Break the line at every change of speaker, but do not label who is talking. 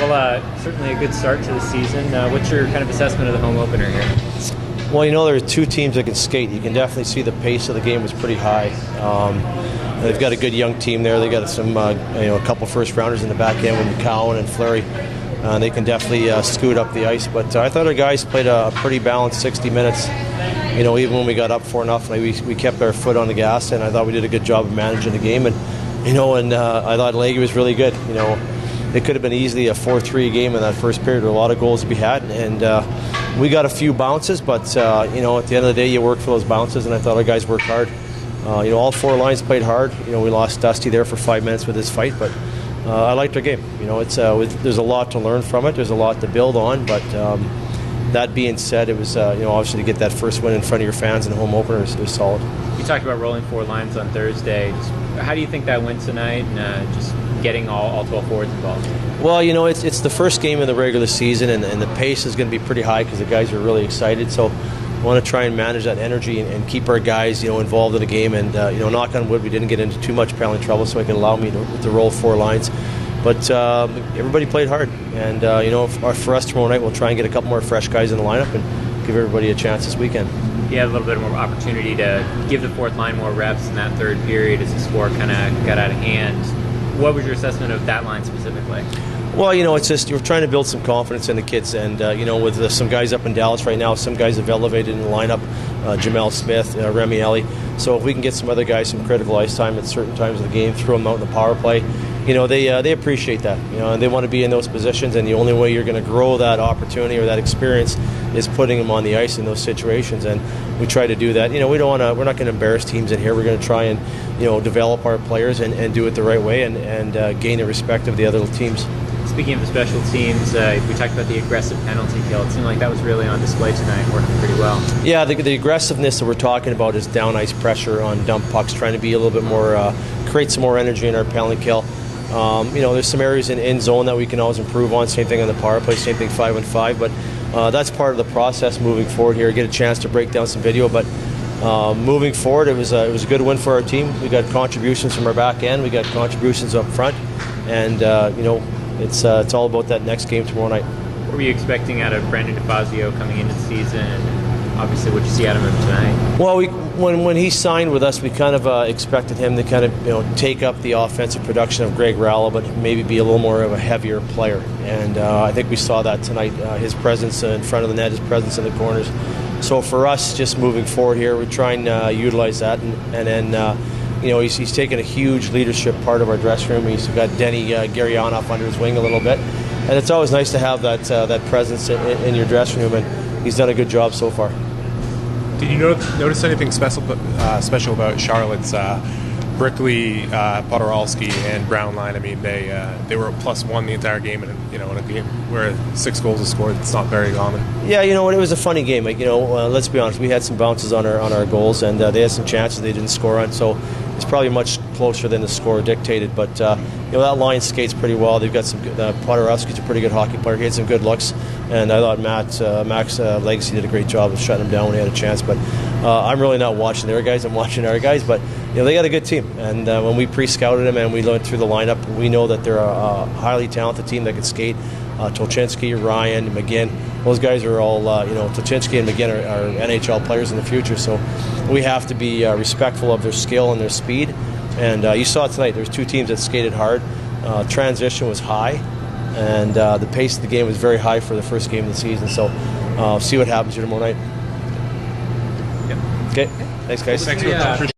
Well, certainly a good start to the season. What's your kind of assessment of the home opener here?
Well, there are two teams that can skate. You can definitely see the pace of the game was pretty high. They've got a good young team there. They got some, a couple first rounders in the back end with McCowan and Fleury. They can definitely scoot up the ice. But I thought our guys played a pretty balanced 60 minutes. Even when we got up 4-0, we kept our foot on the gas, and I thought we did a good job of managing the game. And I thought Leggy was really good. It could have been easily a 4-3 game in that first period with a lot of goals to be had. And we got a few bounces, but at the end of the day, you work for those bounces, and I thought our guys worked hard. All four lines played hard. We lost Dusty there for 5 minutes with his fight, but I liked our game. There's a lot to learn from it. There's a lot to build on, but that being said, it was obviously to get that first win in front of your fans in the home opener is solid.
You talked about rolling four lines on Thursday. How do you think that went tonight, and just getting all 12 forwards involved?
Well, it's the first game of the regular season, and the pace is going to be pretty high because the guys are really excited. So I want to try and manage that energy and keep our guys, involved in the game. And knock on wood, we didn't get into too much penalty trouble, so it can allow me to roll four lines. But everybody played hard, and for us tomorrow night, we'll try and get a couple more fresh guys in the lineup and give everybody a chance this weekend.
You had a little bit more opportunity to give the fourth line more reps in that third period as the score kind of got out of hand. What was your assessment of that line specifically?
Well, it's just you're trying to build some confidence in the kids, and with some guys up in Dallas right now, some guys have elevated in the lineup, Jamel Smith, Remy Ellie. So if we can get some other guys some critical ice time at certain times of the game, throw them out in the power play, they appreciate that, and they want to be in those positions, and the only way you're going to grow that opportunity or that experience is putting them on the ice in those situations, and we try to do that. We're not going to embarrass teams in here. We're going to try and develop our players and do it the right way and gain the respect of the other teams.
Speaking of the special teams, we talked about the aggressive penalty kill. It seemed like that was really on display tonight, working pretty well. Yeah,
the aggressiveness that we're talking about is down ice pressure on dump pucks, trying to be a little bit more, create some more energy in our penalty kill. There's some areas in zone that we can always improve on. Same thing on the power play, same thing 5-on-5. But that's part of the process moving forward here. Get a chance to break down some video, but moving forward, it was a good win for our team. We got contributions from our back end. We got contributions up front, and it's all about that next game tomorrow night.
What were you expecting out of Brandon DeFazio coming into the season, and obviously what you see out of him tonight?
Well, when he signed with us, we kind of expected him to kind of take up the offensive production of Greg Rallo, but maybe be a little more of a heavier player. And I think we saw that tonight. His presence in front of the net, his presence in the corners. So for us, just moving forward here, we're trying to utilize that, and then. He's taken a huge leadership part of our dressing room. He's got Denny Garyanov under his wing a little bit, and it's always nice to have that presence in your dressing room, and he's done a good job so far.
Did you notice anything special about Charlotte's Brickley, Podorowski, and Brown line? I mean, they were +1 the entire game, and in a game where 6 goals are scored, it's not very common.
Yeah, it was a funny game. Let's be honest, we had some bounces on our goals, and they had some chances they didn't score on. So it's probably much closer than the score dictated. But that line skates pretty well. They've got some good. Podorowski's a pretty good hockey player. He had some good looks, and I thought Max Legacy did a great job of shutting him down when he had a chance. But I'm really not watching their guys. I'm watching our guys. But they got a good team, and when we pre-scouted them and we went through the lineup, we know that they're a highly talented team that can skate. Tolchinsky, Ryan, McGinn, those guys are all, Tolchinsky and McGinn are NHL players in the future, so we have to be respectful of their skill and their speed. And you saw it tonight. There was 2 teams that skated hard. Transition was high, and the pace of the game was very high for the first game of the season. So see what happens here tomorrow night.
Yep.
Okay. Thanks, guys.
Thanks.